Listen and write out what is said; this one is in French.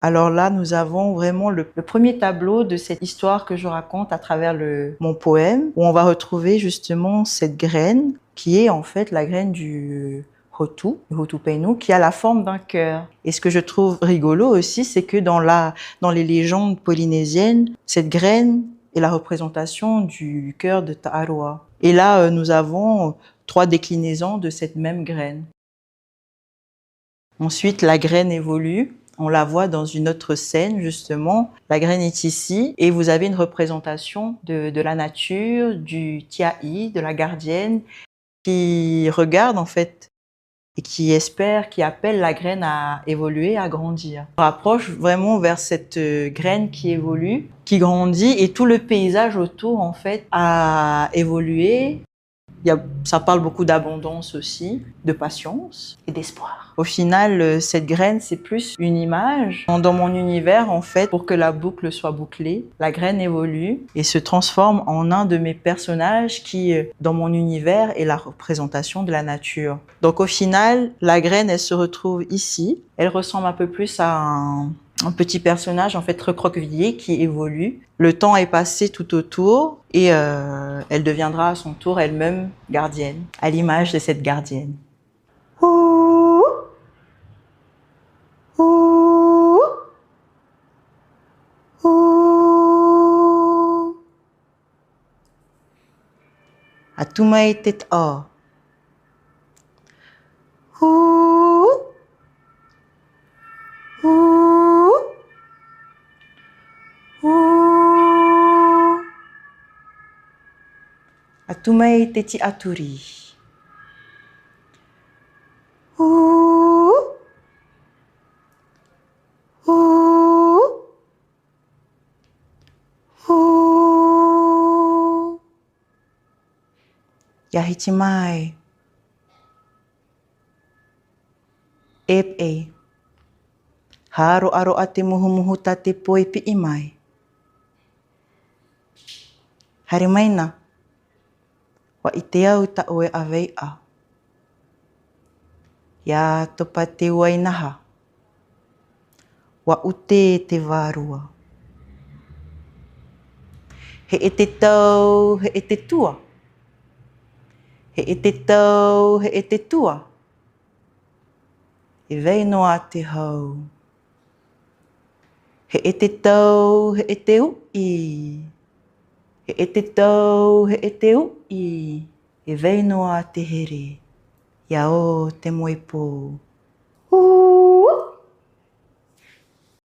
Alors là, nous avons vraiment le premier tableau de cette histoire que je raconte à travers mon poème, où on va retrouver justement cette graine qui est en fait la graine du Hotu, le Hotupenu, qui a la forme d'un cœur. Et ce que je trouve rigolo aussi, c'est que dans les légendes polynésiennes, cette graine est la représentation du cœur de Ta'aroa. Et là, nous avons 3 déclinaisons de cette même graine. Ensuite, la graine évolue. On la voit dans une autre scène, justement. La graine est ici et vous avez une représentation de la nature, du Tia'i, de la gardienne, qui regarde en fait et qui espère, qui appelle la graine à évoluer, à grandir. On rapproche vraiment vers cette graine qui évolue, qui grandit et tout le paysage autour en fait a évolué. Ça parle beaucoup d'abondance aussi, de patience et d'espoir. Au final, cette graine, c'est plus une image. Dans mon univers, en fait, pour que la boucle soit bouclée, la graine évolue et se transforme en un de mes personnages qui, dans mon univers, est la représentation de la nature. Donc au final, la graine, elle se retrouve ici. Elle ressemble un peu plus à un petit personnage en fait recroquevillé qui évolue. Le temps est passé tout autour et elle deviendra à son tour elle-même gardienne, à l'image de cette gardienne. Ouh, ouh, ouh. Atumai tet a. Ouh, ouh, ouh. Atumai teti aturi. Ouh, ouh, ouh. Yahitimai. Ep e. Haro aro ate muhu tate poi pi imai. Harimaina. Wa ite au ta oe awei a. Ya topa te wainaha. Wa ute te vārua. He e te tau, he e te tua. He e te tau, he e te tua. E vei noa te hau. He e te tau, he e te ui. He e te tau, he e te ui. E vei noa te here. Ia o te moe pō.